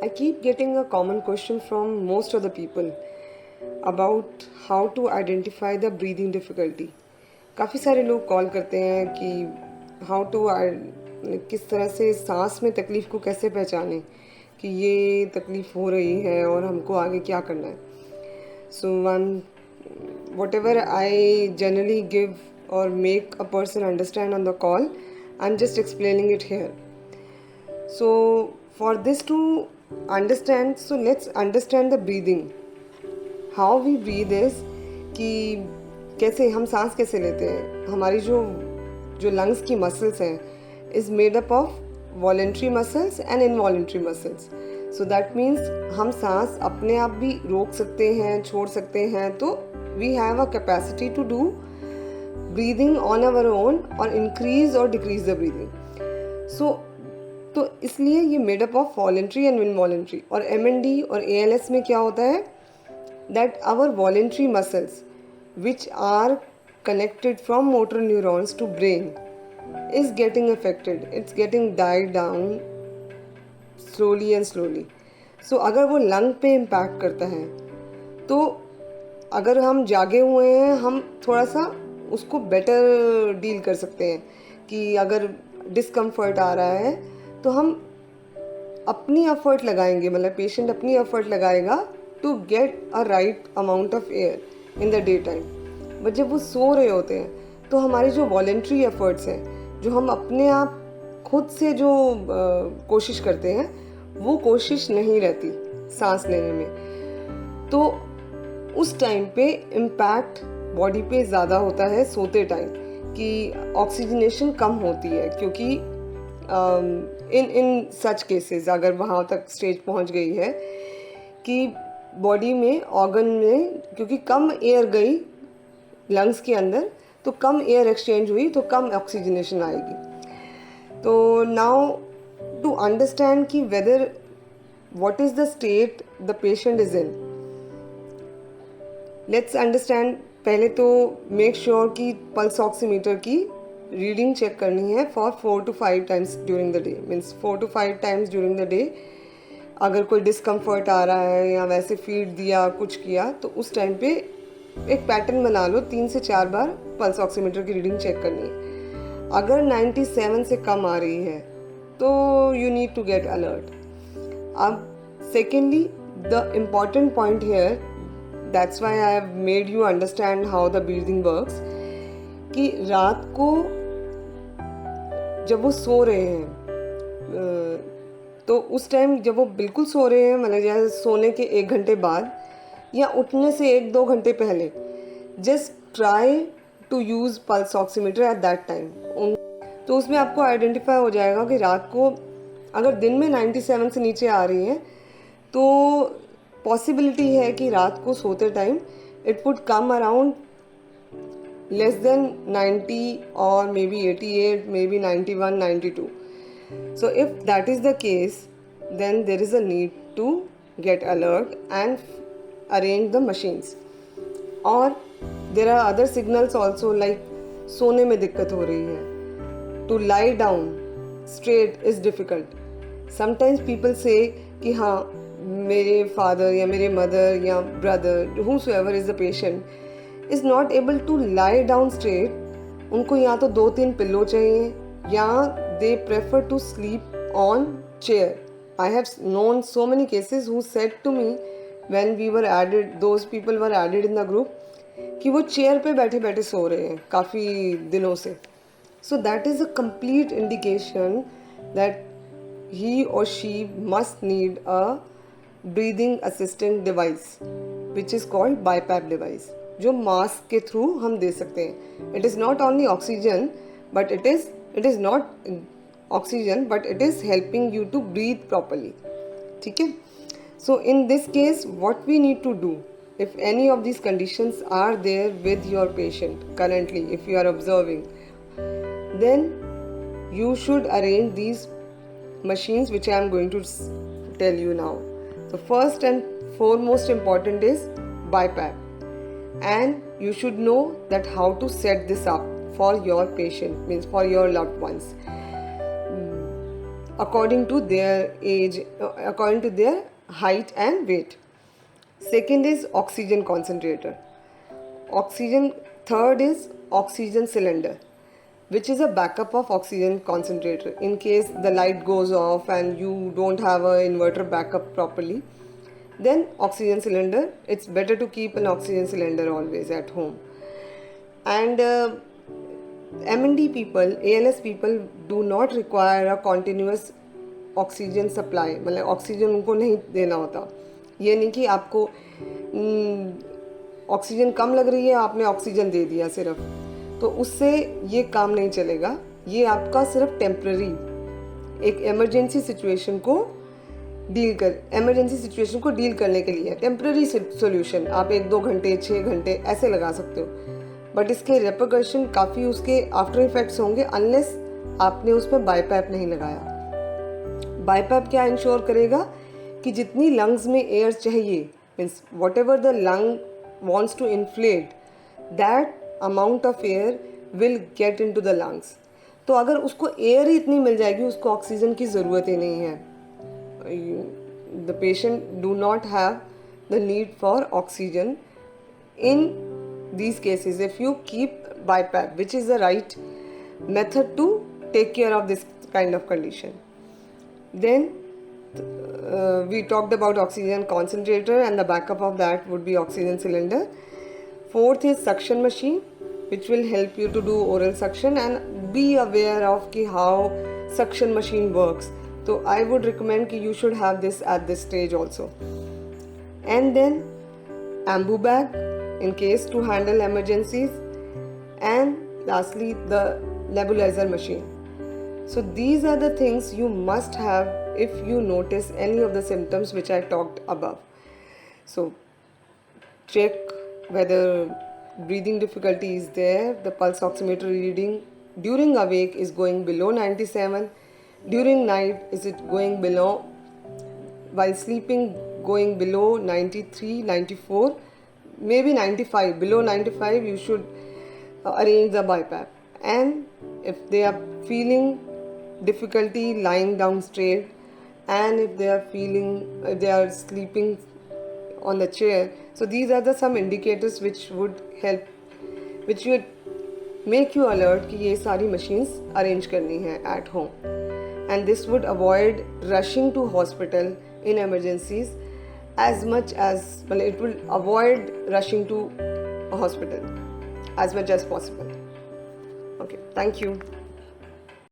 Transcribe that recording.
I keep getting a common question from most of the people about how to identify the breathing difficulty. काफ़ी सारे लोग call करते हैं कि how to किस तरह से सांस में तकलीफ़ को कैसे पहचानें कि ये तकलीफ़ हो रही है और हमको आगे क्या करना है. So whatever I generally give or make a person understand on the call, I'm just explaining it here. So for this to understand, so let's understand the breathing. How we breathe is कि कैसे हम सांस कैसे लेते हैं. हमारी जो lungs की मसल्स हैं is made up of voluntary muscles and involuntary muscles. So that means हम सांस अपने आप भी रोक सकते हैं, छोड़ सकते हैं. तो we have a capacity to do breathing on our own और increase और decrease the breathing. So तो इसलिए ये made up of voluntary and involuntary. और MND और ALS में क्या होता है that our voluntary muscles which are connected from motor neurons to brain is getting affected. It's getting died down slowly and slowly. So अगर वो lung पे impact करता है तो अगर हम जागे हुए हैं हम थोड़ा सा उसको बेटर डील कर सकते हैं कि अगर डिस्कम्फर्ट आ रहा है तो हम अपनी एफर्ट लगाएंगे, मतलब पेशेंट अपनी एफर्ट लगाएगा to get a right amount of air in the daytime. But जब वो सो रहे होते हैं तो हमारी जो वॉलेंट्री एफर्ट्स हैं, जो हम अपने आप खुद से जो कोशिश करते हैं, वो कोशिश नहीं रहती सांस लेने में. तो उस टाइम पे इम्पैक्ट बॉडी पे ज़्यादा होता है सोते टाइम कि ऑक्सीजनेशन कम होती है. क्योंकि इन सच केसेस अगर वहाँ तक स्टेज पहुँच गई है कि बॉडी में ऑर्गन में क्योंकि कम एयर गई लंग्स के अंदर, तो कम एयर एक्सचेंज हुई तो कम ऑक्सीजनेशन आएगी. तो नाउ टू अंडरस्टैंड कि whether what is the state the patient is in, let's understand. पहले तो मेक श्योर कि पल्स ऑक्सीमीटर की रीडिंग चेक करनी है for 4 to 5 times during the day. Means 4 to 5 times during the day. अगर कोई discomfort आ रहा है या वैसे फीड दिया कुछ किया तो उस टाइम पे एक पैटर्न बना लो, 3 से 4 बार पल्स ऑक्सीमीटर की रीडिंग चेक करनी है. अगर 97 से कम आ रही है तो you need to get alert. अब secondly the important point here, that's why I have made you understand how the breathing works, कि रात को जब वो सो रहे हैं तो उस टाइम जब वो बिल्कुल सो रहे हैं, मतलब जैसे सोने के 1 घंटे बाद या उठने से 1-2 घंटे पहले, just try to use pulse oximeter at that time. तो उसमें आपको आइडेंटिफाई हो जाएगा कि रात को अगर दिन में 97 से नीचे आ रही है तो पॉसिबिलिटी है कि रात को सोते time it would come around less than 90 or maybe 88, maybe 91, 92. So if that is the case, then there is a need to get alert and arrange the machines. Or there are other signals also like सोने में दिक्कत हो रही है. To lie down straight is difficult. Sometimes people say कि हाँ मेरे father या मेरे mother या brother, whosoever is the patient, is not able to lie down straight. उनको या तो 2-3 पिल्लो चाहिए या they prefer to sleep on chair. I have known so many cases who said to me when we were added, those people were added in the group, कि वो chair पे बैठे बैठे सो रहे हैं काफ़ी दिनों से. So that is a complete indication that he or she must need a breathing assistant device which is called BiPAP device, जो मास्क के थ्रू हम दे सकते हैं. It is not only oxygen but it is not oxygen but it is helping you to breathe properly. ठीक है. So in this case what we need to do, if any of these conditions are there with your patient currently, if you are observing, then you should arrange these machines which I am going to tell you now. So first and foremost important is BiPAP, and you should know that how to set this up for your patient, means for your loved ones. according to their age, according to their height and weight. Second is oxygen concentrator. Third is oxygen cylinder, which is a backup of oxygen concentrator in case the light goes off and you don't have an inverter backup properly. Then oxygen cylinder, it's better to keep an oxygen cylinder always at home. And M&D people, ALS people do not require a continuous oxygen supply, मतलब oxygen उनको नहीं देना होता. ये नहीं कि आपको oxygen कम लग रही है, आपने ऑक्सीजन दे दिया सिर्फ, तो उससे ये काम नहीं चलेगा. ये आपका सिर्फ टेम्पररी एक इमरजेंसी सिचुएशन को डील करने के लिए, टेम्पररी सोल्यूशन. आप 1-2 घंटे 6 घंटे ऐसे लगा सकते हो, बट इसके रेपरकशन काफ़ी उसके आफ्टर इफेक्ट्स होंगे अनलेस आपने उसमें बाईपैप नहीं लगाया. बाईपैप क्या इंश्योर करेगा कि जितनी लंग्स में एयर चाहिए, means whatever the lung wants to inflate, that amount of air will get into the lungs. तो अगर उसको एयर ही इतनी मिल जाएगी, उसको ऑक्सीजन की ज़रूरत ही नहीं है. The patient do not have the need for oxygen in these cases if you keep BiPAP, which is the right method to take care of this kind of condition. Then we talked about oxygen concentrator, and the backup of that would be oxygen cylinder. Fourth is suction machine, which will help you to do oral suction, and be aware of ki how suction machine works. So I would recommend ki you should have this at this stage also. And then ambu bag in case to handle emergencies, and lastly the nebulizer machine. So these are the things you must have if you notice any of the symptoms which I talked above. So check whether breathing difficulty is there, the pulse oximeter reading during awake is going below 97, during night is it going below, while sleeping going below 93, 94, maybe 95. Below 95 you should arrange the BiPAP. And if they are feeling difficulty lying down straight, and if they are sleeping on the chair, so these are the some indicators which would make you alert कि ये सारी machines arrange करनी है at home. And this would avoid rushing to hospital in emergencies as much as, well, it will avoid rushing to a hospital as much as possible. Okay, thank you.